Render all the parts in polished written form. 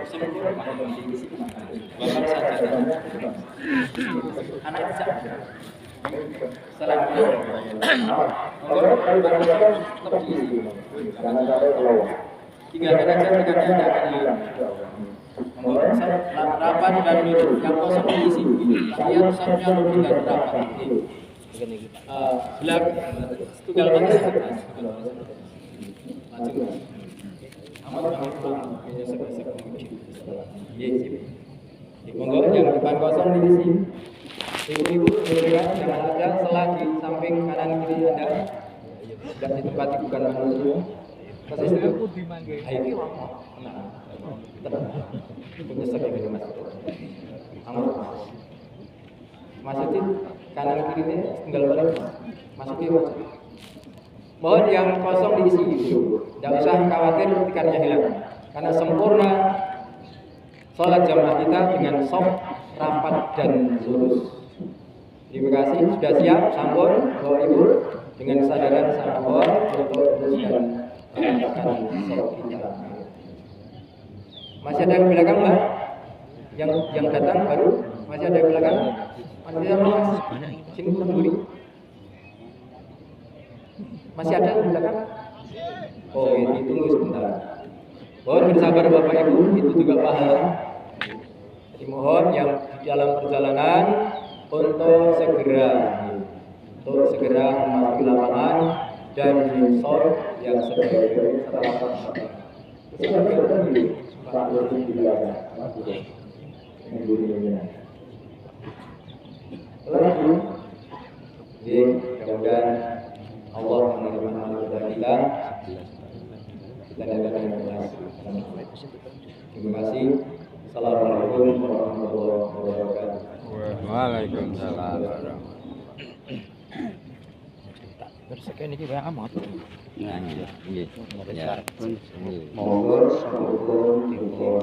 sempurna kondisi bahkan saja anak bisa selanjutnya tetap diisi tinggal aja tekannya akan hilang rapat dan yang kosong diisi yang kosongnya dengan rapat belak tunggal mata maju monggo yang depan kosong diisi ibu-ibu jangan ada selah di samping kanan kiri Anda sudah ditempati bukan manusia kasih itu ayo penyesek ini mas masukin kanan kiri tinggal balik masukin mohon yang kosong diisi tidak usah khawatir tikarnya hilang karena sempurna sholat jamaah kita dengan soft rapat dan lurus. Terima kasih sudah siap sampun Bapak Ibu dengan kesadaran sampun untuk teruskan sholat kita. Masih ada yang belakang Mbak? Yang datang baru masih ada yang belakang? Masih ada Mas? Sini berdiri. Masih ada yang belakang? Oh, ini tunggu sebentar. Mohon bersabar Bapak Ibu, itu juga pahala. Jadi mohon yang di dalam perjalanan untuk segera memasuki lapangan dan sholat yang sebaik setelah mudah-mudahan Allah menerima amal kita dapat ikhlas. Terima kasih. Assalamualaikum warahmatullahi wabarakatuh. Waalaikumsalam. Bersekian ini banyak amat. Nggih. Ya. Monggo sampun dipun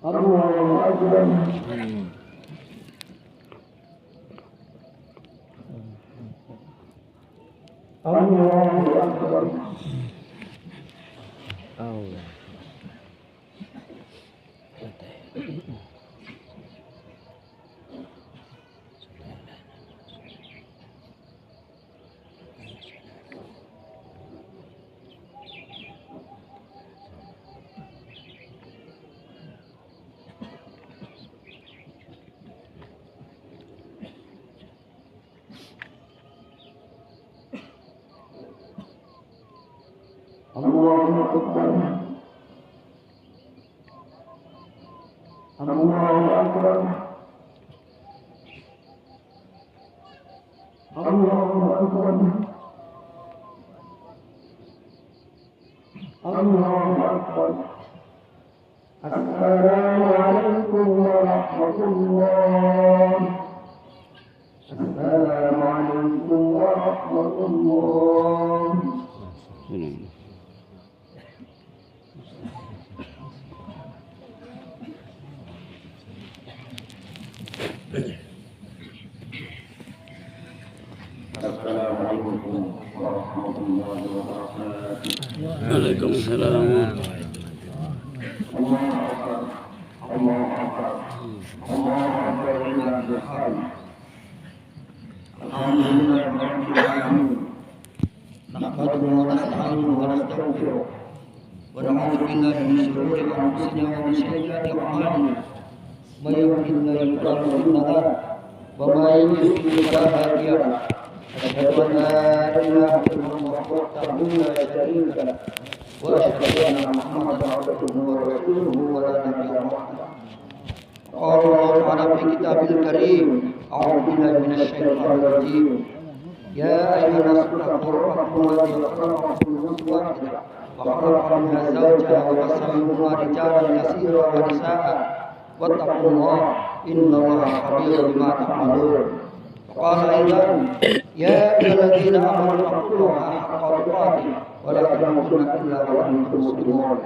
Allah Allahu Akbar. Allahu Akbar. Allahu Akbar. Allahu Akbar. Assalamualaikum warahmatullahi. Assalamualaikum warahmatullahi. Assalamualaikum warahmatullahi wabarakatuh. Waalaikumsalam. Allahu Akbar. Allahu Akbar. Allahu Akbar lillahi hamd. Alhamdulillahirabbil alamin. Nahmaduhu wa nasta'inuhu wa nastaghfiruh. Wa na'udzu billahi min shururi anfusina wa min sayyiati a'malina. May yahdihillahu fala mudilla lahu wa may yudlil fala hadiya lahu. أشهد أن لا إله إلا الله وحده لا شريك له وأشهد أن محمدا عبده ورسوله ولا نبي بعده. قال الله تعالى في كتابه الكريم أعوذ بالله من الشيطان الرجيم يا أيها الناس اتقوا ربكم الذي خلقكم من نفس واحدة وخلق منها زوجها وبث منهما رجالا كثيرا ونساء واتقوا الله إن الله خبير بما تعملون. قال أيضا يا أيها الذين آمنوا اتقوا الله حق تقاته ولا تموتن إلا وأنتم مسلمون.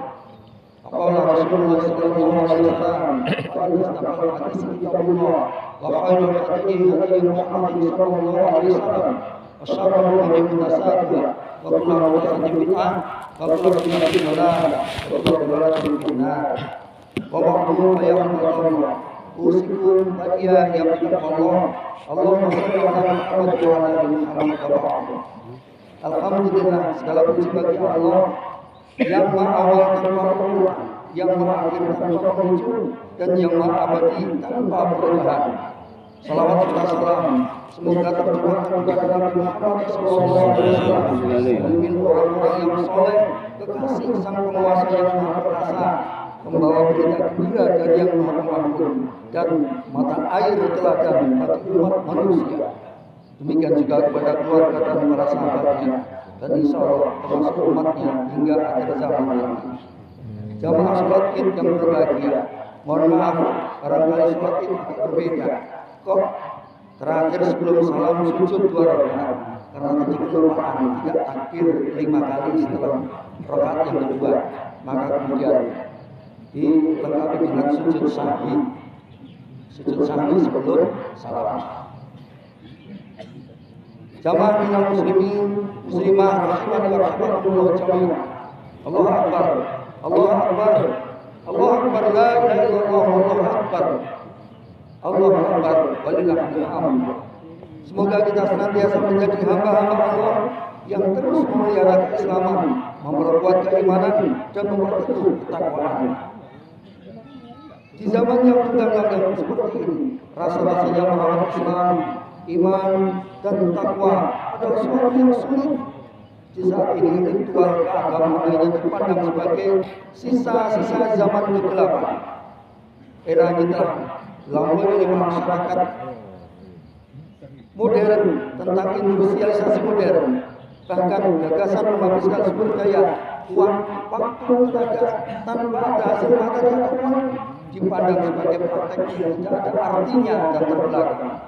وقال رسول الله صلى الله عليه وسلم فإن أصدق الحديث كتاب الله وخير الهدي هدي محمد صلى الله عليه وسلم وشر الأمور محدثاتها وكل محدثة بدعة وكل بدعة ضلالة وكل ضلالة في النار. وبعد فيا عباد الله أوصيكم وإياي بتقوى الله. Allahumma shalli ala Muhammad wa ala ali Muhammad wa ba'd. Alhamdulillah, segala puji bagi Allah yang maha awal tanpa permulaan, yang maha akhir tanpa penghujung, dan yang maha abadi tanpa perubahan. Salawat serta salam semoga tercurahkan kepada Nabi Muhammad SAW, pemimpin orang-orang yang soleh, kekasih sang penguasa yang maha perkasa, membawa berita gembira dari yang maha pengampun dan mata air teladan bagi umat manusia. Demikian juga kepada keluarga dan para sahabatnya, dan insya Allah termasuk umatnya hingga akhir zaman nanti. Jamaah sholat id yang berbahagia, mohon maaf barangkali sholat id agak berbeda. Kok terakhir sebelum salam sujud 2 rakaat, karena tadi kelupaan tidak takbir 5 kali setelah rakaat yang kedua, maka kemudian dilengkapi dengan sujud sahwi. Sujud sahwi sebelum salam. Jamaah minal muslimin muslimah rahimani wa rahimakumullah jami'an. Allahu akbar. Allahu akbar. Allahu akbar la ilaha illallah wallahu akbar. Allahu akbar walillahil hamd. Semoga kita senantiasa menjadi hamba-hamba Allah yang terus memelihara keislaman, memperkuat keimanan dan memperteguh ketakwaan. Di zaman yang tegang seperti ini, rasa-rasa yang merawat Islam, iman, dan takwa adalah sesuatu yang sulit. Di saat ini ritual keagamaan hanya dipandang sebagai sisa-sisa zaman kegelapan. Era ini telah dilampaui oleh masyarakat modern tentang industrialisasi modern, bahkan gagasan menghabiskan sumber daya, uang, waktu, tenaga tanpa ada hasil materi atau uang dipandang sebagai praktek yang tidak ada artinya dan terbelakang.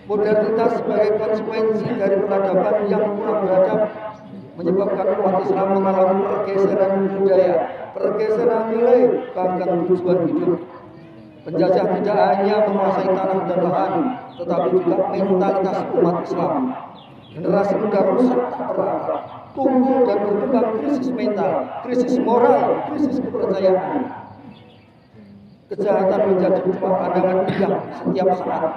Modernitas sebagai konsekuensi dari peradaban yang kurang beradab menyebabkan umat Islam mengalami pergeseran budaya, pergeseran nilai, bahkan tujuan hidup. Penjajah tidak hanya menguasai tanah dan lahan, tetapi juga mentalitas umat Islam. Generasi muda rusak tak terarah, tumbuh dan berkembang krisis mental, krisis moral, krisis kepercayaan. Kejahatan menjadi cuma pandangan indah setiap saat.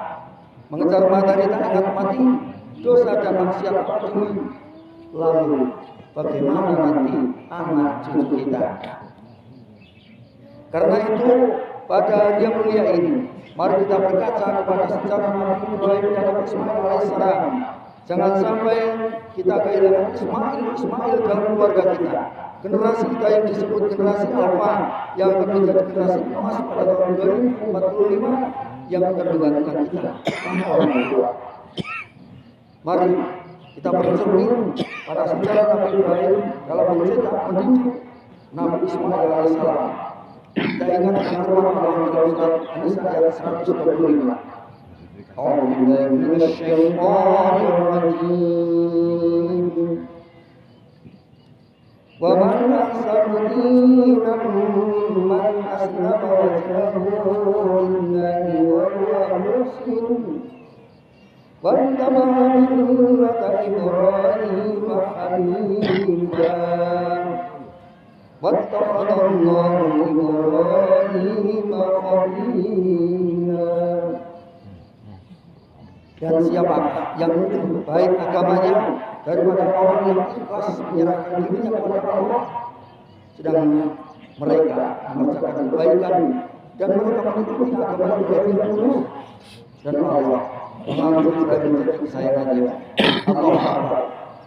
Mengejar materi tak ingat mati, dosa dan maksiat tak peduli. Lalu bagaimana nanti anak cucu kita? Karena itu, pada hari yang mulia ini, mari kita berkaca kepada sejarah Nabi Ibrahim dan Nabi Ismail alaihissalam. Jangan sampai kita kehilangan Ismail dalam keluarga kita. Generasi kita yang disebut generasi Alfa, yang akan menjadi generasi emas pada tahun 2045, yang akan menggantikan kita. Mari kita bercermin pada sejarah Nabi Ibrahim dalam mencetak mendidik Nabi Ismail alaihissalam. Kita ingat firman Allah dalam surat An-Nisa ayat 125. أعوذ بالله من الشيطان الرجيم ومن أحسن دينا ممن أسلم وجهه لله وهو محسن واتبع ملة إبراهيم حنيفا واتخذ الله إبراهيم خليلا. Dan siapa yang lebih baik agamanya daripada orang yang ikhlas menyerahkan dirinya kepada Allah, sedang mereka mengerjakan kebaikan dan mereka mengikuti agama Ibrahim yang lurus, dan Allah mengambil Ibrahim menjadi kesayangannya.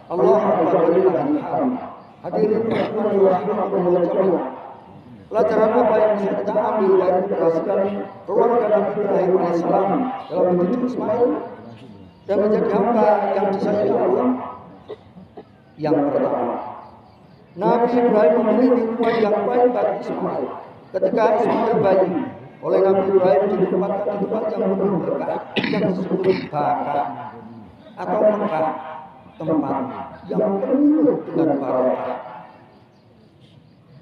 Allah walillahil hamd. Hadirin rahimakumullah jami'an. Pelajaran apa yang bisa kita ambil dari keberhasilan keluarga Nabi Ibrahim alaihissalam dalam mendidik Ismail dan menjadi hamba yang disayangi Allah? Yang pertama, Nabi Ibrahim memilih lingkungan yang baik bagi Ismail. Ketika Ismail bayi, oleh Nabi Ibrahim ditempatkan di tempat yang penuh berkah, yang disebut Baka atau Mekah, tempat yang penuh dengan barokah.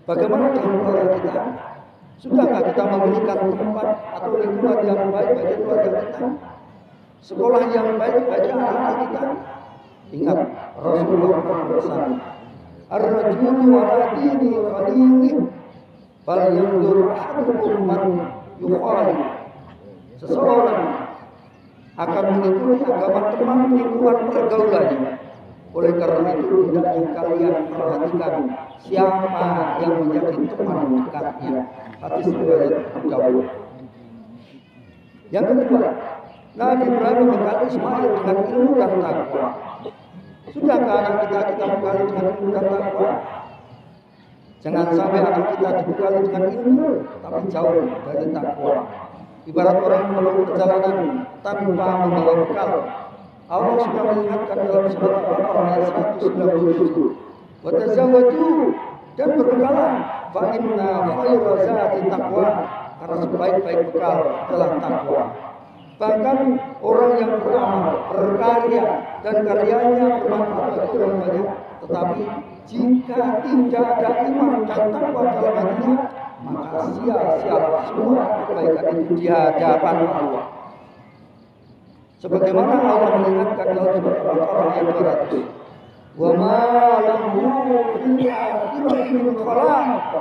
Bagaimana dengan keluarga kita? Sudahkah kita memberikan tempat atau lingkungan yang baik bagi keluarga kita? Sekolah yang baik bagi anak-anak kita? Ingat, Rasulullah berpesan, ar-rajulu ala dini khalilih, fal yanzur ahadukum man yukhalil. Seseorang akan mengikuti agama teman lingkungan pergaulannya. Oleh karena itu, hendaknya kalian perhatikan siapa yang menjadi teman dekatnya. Hadis riwayat Abu Dawud. Yang kedua, Nabi Ibrahim membekali Ismail dengan ilmu dan takwa. Sudahkah anak kita bekali dengan ilmu dan takwa? Jangan sampai anak kita dibekali dengan ilmu, tapi jauh dari takwa. Ibarat orang menempuh perjalanan tanpa membawa bekal. Allah sudah mengingatkan dalam surat Al-Baqarah ayat 197. Wa tazawwaju, dan berbekalah, fa inna khayra zati taqwa, karena sebaik-baik bekal adalah takwa. Bahkan orang yang beramal, berkarya, dan karyanya bermanfaat bagi orang banyak, tetapi jika tidak ada iman dan takwa dalam hatinya, maka sia-sia semua kebaikan itu di hadapan Allah. Sebagaimana Allah mengingatkan dalam surat Al-Baqarah ayat 200, wa ma lahu fil akhirati min khalaq,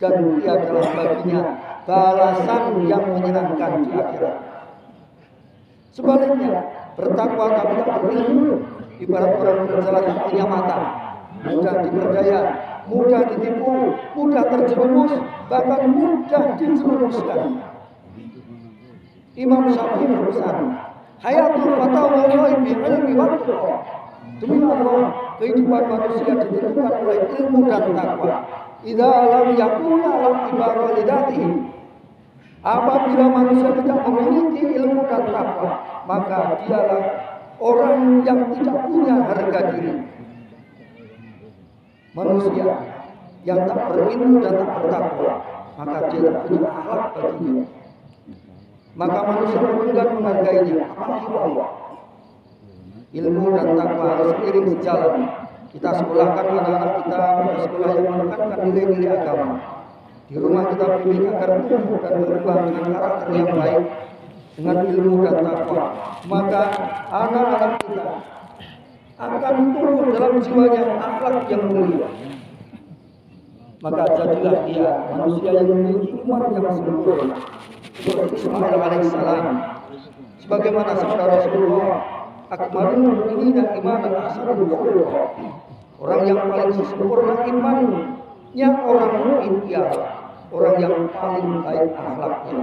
dan tiadalah baginya balasan yang menyenangkan di akhirat. Sebaliknya, bertakwa tapi tak berilmu, ibarat orang berjalan yang punya mata, mudah diperdaya, mudah ditipu, mudah terjerumus, bahkan mudah dijerumuskan. Imam Syafi'i berpesan, hayatul fatawa wallahi bi ilmi wa taqwa. Demi Allah, kehidupan manusia ditentukan oleh ilmu dan takwa. Idza lam yakuna lam tibara lidatihi. Apabila manusia tidak memiliki ilmu dan takwa, maka dialah orang yang tidak punya harga diri. Manusia yang tak berilmu dan tak bertakwa, maka dia tak punya akhlak baginya. Maka manusia enggan menghargainya, apalagi Allah. Ilmu dan takwa harus seiring sejalan. Kita sekolahkan anak-anak kita pada sekolah yang menekankan nilai-nilai agama. di rumah kita bimbing agar tumbuh dan berkembang dengan karakter yang baik, dengan ilmu dan takwa. Maka anak-anak kita akan tumbuh dalam jiwanya akhlak yang mulia. Maka jadilah dia manusia yang memiliki iman yang sempurna, seperti Ismail alaihissalam. Sebagaimana sabda Rasulullah, akmalul mu'minina imanan ahsanul khuluq. Orang yang paling sempurna imannya orang mukmin ialah orang yang paling baik akhlaknya.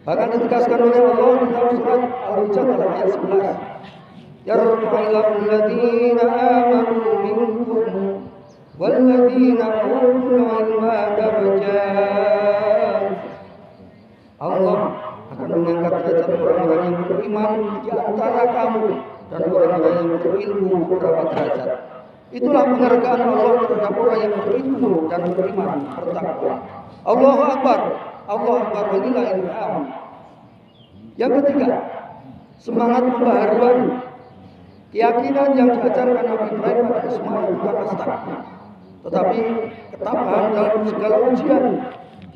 Bahkan ditegaskan oleh Allah di dalam surat Al-Mujadalah ayat 11. Yarfa'illahu alladziina aamanu minkum walladziina utul 'ilma darajat. Allah akan mengangkat derajat orang-orang yang beriman di antara kamu dan orang-orang yang berilmu beberapa derajat. Itulah penghargaan Allah terhadap orang yang berilmu dan beriman bertakwa. Allahu Akbar, Allahu Akbar, walillahil hamd. Yang ketiga, semangat pembaharuan. Keyakinan yang diajarkan Nabi Ibrahim pada Ismail bukanlah stakna, tetapi ketabahan dalam segala ujian,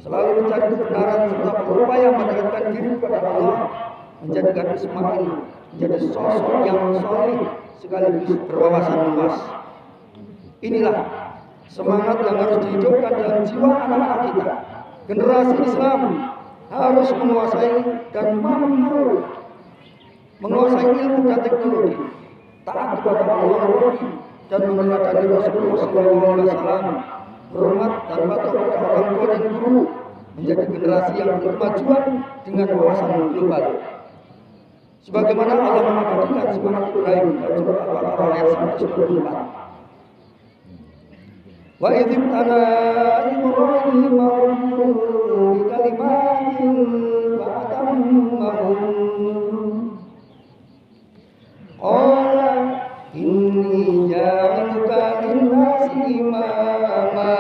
selalu mencari kebenaran serta berupaya mendekatkan diri kepada Allah, menjadikan Ismail menjadi sosok yang soleh sekaligus berwawasan luas. Inilah semangat yang harus dihidupkan dalam jiwa anak-anak kita. Generasi Islam harus menguasai dan mampu menguasai ilmu dan teknologi, taat kepada Allah dan meneladani Rasulullah SAW, hormat dan patuh kepada orang tua dan guru, menjadi generasi yang berkemajuan dengan wawasan global. Sebagaimana Allah mengabadikan semangat Ibrahim dalam surat Al-Baqarah ayat 124. Wa idzib tana Ibrahim rabbuhu bi kalimatin fa atammahum. Qala inni ja'iluka lin-nasi imama.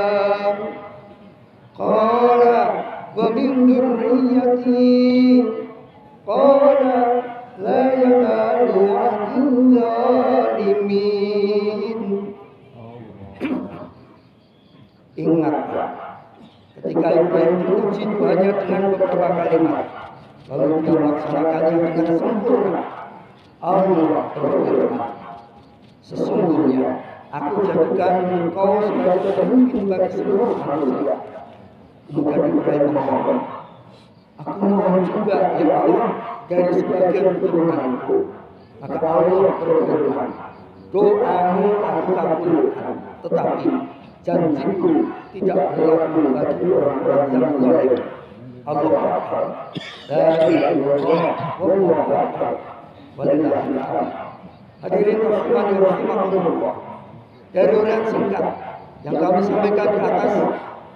Qala wa min dzurriyyati. Qala la yanalu 'ahdil zalimin. Ingatlah ketika Ibrahim diuji Tuhannya dengan beberapa kalimat, lalu dia melaksanakannya dengan sempurna. Allah berfirman, sesungguhnya aku jadikan engkau sebagai pemimpin bagi seluruh manusia. Kemudian Ibrahim memohon, aku mohon juga ya Allah dari sebagian keturunanku. Maka Allah berfirman, doamu aku kabulkan, tetapi janjiku tidak berlaku bagi orang-orang yang zalim. Allah Akbar. La ilaha illallah wallahu akbar. Walillahil hamd. Hadirin rahimakumullah. Dari uraian singkat yang kami sampaikan di atas,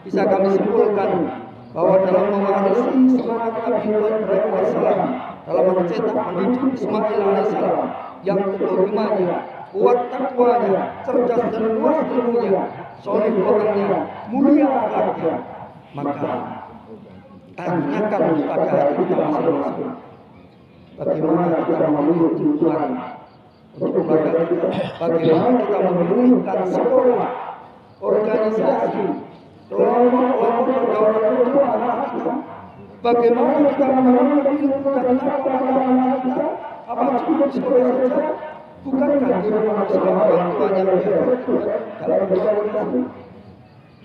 bisa kami simpulkan bahwa dalam mewarisi semangat Nabi Ibrahim alaihissalam, dalam mencetak mendidik Ismail alaihissalam yang teguh imannya, kuat takwanya, cerdas dan luas ilmunya, soleh orangnya, mulia akhlaknya, maka tanyakan pada hati kita masing-masing, bagaimana kita memenuhi tuntutan untuk keluarga kita, bagaimana kita memenuhikan sekolah, organisasi, kelompok-kelompok pergaulan untuk anak kita, bagaimana kita menanamkan ilmu dan takwa pada anak kita, apa cukup sekolah saja? Bukankah di rumah bersama orang tuanya lebih dalam berkomunikasi?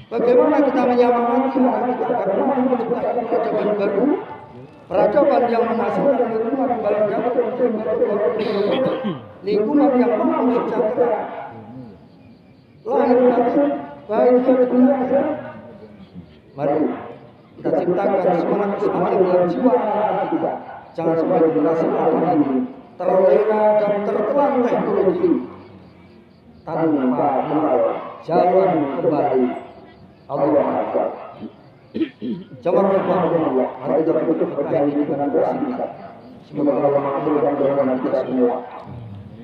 Bagaimana kita menyemangati anak kita agar mampu menciptakan peradaban baru, peradaban yang menghasilkan lingkungan baik dapat lingkungan yang mampu sejahtera, lahir batin, bahagia dunia akhirat. Mari kita ciptakan semangat Ismail dalam jiwa anak-anak kita. Jangan sampai generasi anak ini terlena dan tertelan teknologi tanpa mengenal jalan kembali. Allah Akbar. Jamaah rahmatullah, mari kita tutup berkah ini dengan doa singkat. Semoga Allah mengabulkan doa kita semua.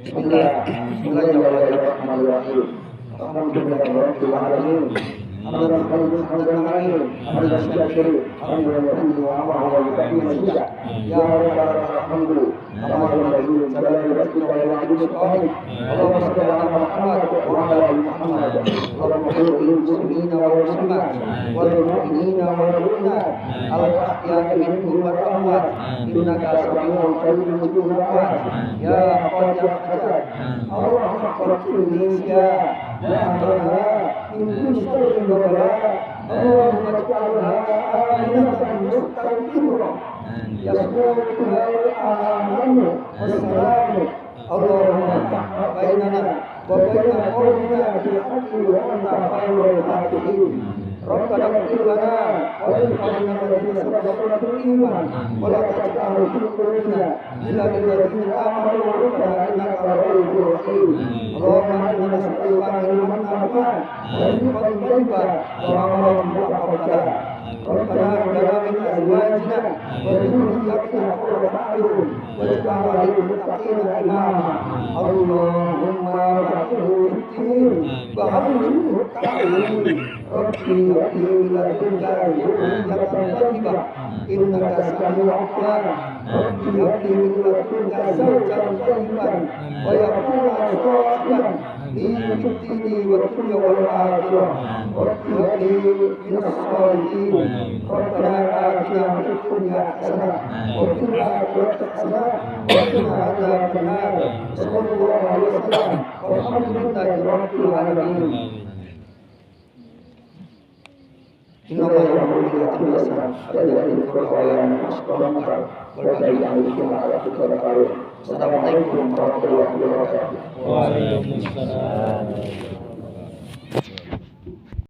Bismillahirrahmanirrahim. Alhamdulillahirabbil alamin. Assalamualaikum warahmatullahi wabarakatuh. Waalaikumsalam.